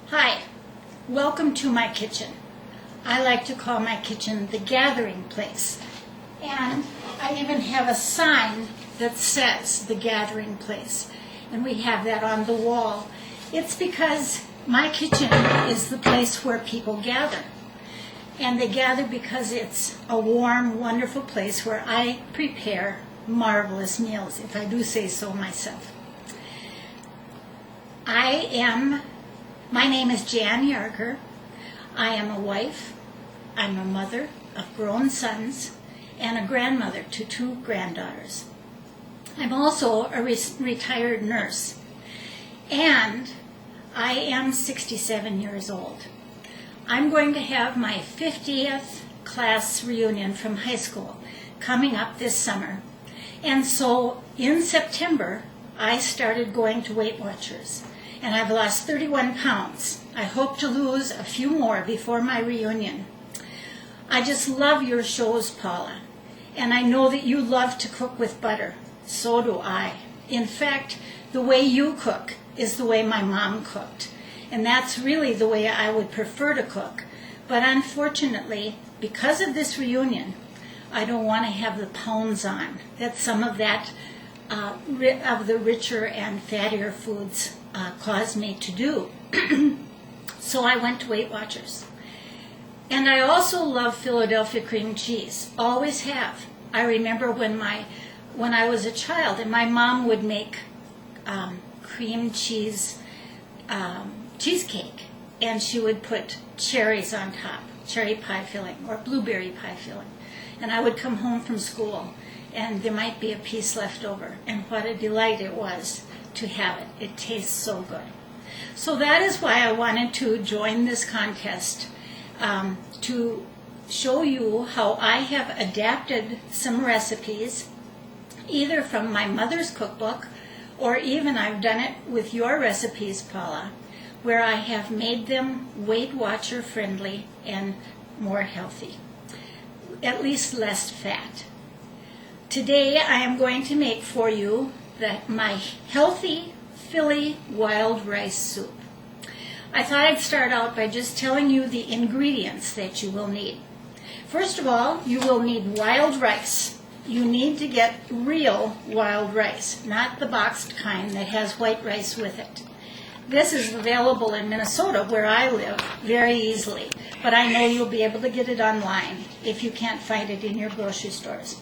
Hi, welcome to my kitchen. I like to call my kitchen the gathering place. And I even have a sign that says the gathering place. And we have that on the wall. It's because my kitchen is the place where people gather. And they gather because it's a warm, wonderful place where I prepare marvelous meals, if I do say so myself. My name is Jan Yarger. I am a wife, I'm a mother of grown sons, and a grandmother to 2 granddaughters. I'm also a retired nurse, and I am 67 years old. I'm going to have my 50th class reunion from high school coming up this summer. And so in September, I started going to Weight Watchers. And I've lost 31 pounds. I hope to lose a few more before my reunion. I just love your shows, Paula. And I know that you love to cook with butter. So do I. In fact, the way you cook is the way my mom cooked. And that's really the way I would prefer to cook. But unfortunately, because of this reunion, I don't want to have the pounds on that some of that of the richer and fattier foods caused me to do. So I went to Weight Watchers. And I also love Philadelphia cream cheese. Always have. I remember when I was a child and my mom would make cream cheese cheesecake, and she would put cherries on top, cherry pie filling or blueberry pie filling. And I would come home from school and there might be a piece left over, and what a delight it was to have it. It tastes so good. So that is why I wanted to join this contest, to show you how I have adapted some recipes, either from my mother's cookbook, or even I've done it with your recipes, Paula, where I have made them Weight Watcher friendly and more healthy, at least less fat. Today I am going to make for you my healthy Philly wild rice soup. I thought I'd start out by just telling you the ingredients that you will need. First of all, you will need wild rice. You need to get real wild rice, not the boxed kind that has white rice with it. This is available in Minnesota, where I live, very easily, but I know you'll be able to get it online if you can't find it in your grocery stores.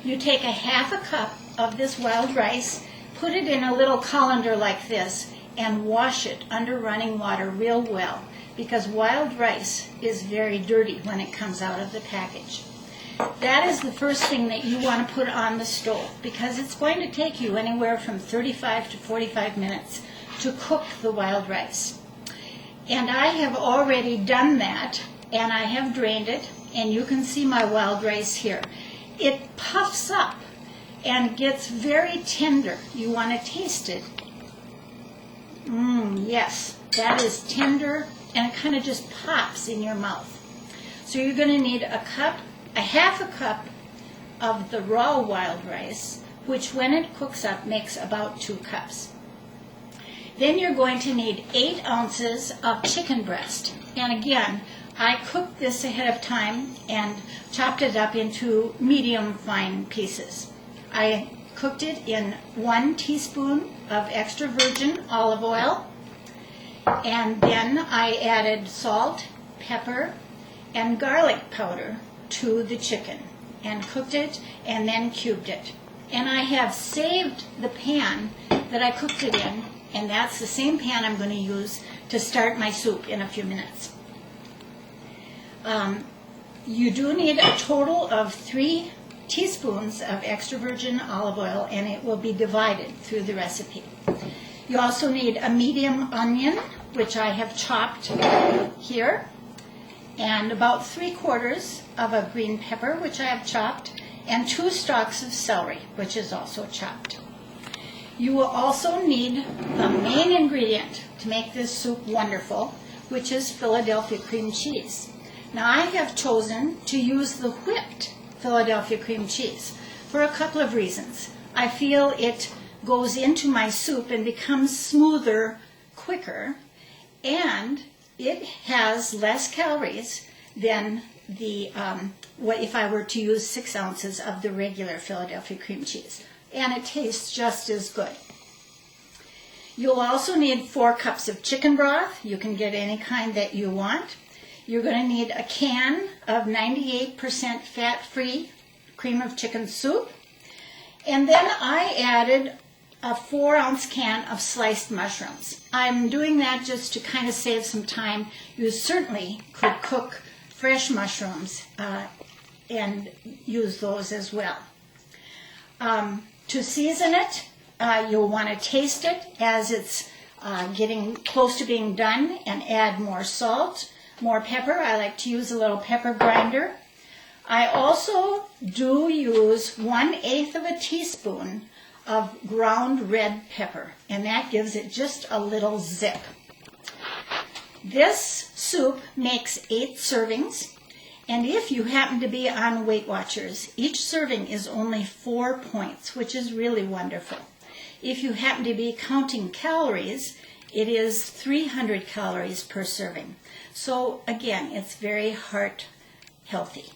You take a half a cup of this wild rice, put it in a little colander like this, and wash it under running water real well, because wild rice is very dirty when it comes out of the package. That is the first thing that you want to put on the stove, because it's going to take you anywhere from 35 to 45 minutes to cook the wild rice. And I have already done that, and I have drained it, and you can see my wild rice here. It puffs up and gets very tender. You want to taste it. Yes, that is tender, and it kind of just pops in your mouth. So you're going to need a half a cup of the raw wild rice, which when it cooks up makes about 2 cups. Then you're going to need 8 ounces of chicken breast. And again, I cooked this ahead of time and chopped it up into medium fine pieces. I cooked it in 1 teaspoon of extra virgin olive oil, and then I added salt, pepper, and garlic powder to the chicken and cooked it and then cubed it. And I have saved the pan that I cooked it in, and that's the same pan I'm going to use to start my soup in a few minutes. You do need a total of 3 teaspoons of extra virgin olive oil, and it will be divided through the recipe. You also need a medium onion, which I have chopped here, and about 3/4 of a green pepper, which I have chopped, and 2 stalks of celery, which is also chopped. You will also need the main ingredient to make this soup wonderful, which is Philadelphia cream cheese. Now I have chosen to use the whipped Philadelphia cream cheese for a couple of reasons. I feel it goes into my soup and becomes smoother quicker, and it has less calories than the what if I were to use 6 ounces of the regular Philadelphia cream cheese, and it tastes just as good. You'll also need 4 cups of chicken broth. You can get any kind that you want. You're going to need a can of 98% fat-free cream of chicken soup. And then I added a 4-ounce can of sliced mushrooms. I'm doing that just to kind of save some time. You certainly could cook fresh mushrooms and use those as well. To season it, you'll want to taste it as it's getting close to being done and add more salt, more pepper. I like to use a little pepper grinder. I also do use 1/8 of a teaspoon of ground red pepper, and that gives it just a little zip. This soup makes 8 servings, and if you happen to be on Weight Watchers, each serving is only 4 points, which is really wonderful. If you happen to be counting calories, it is 300 calories per serving. So again, it's very heart healthy.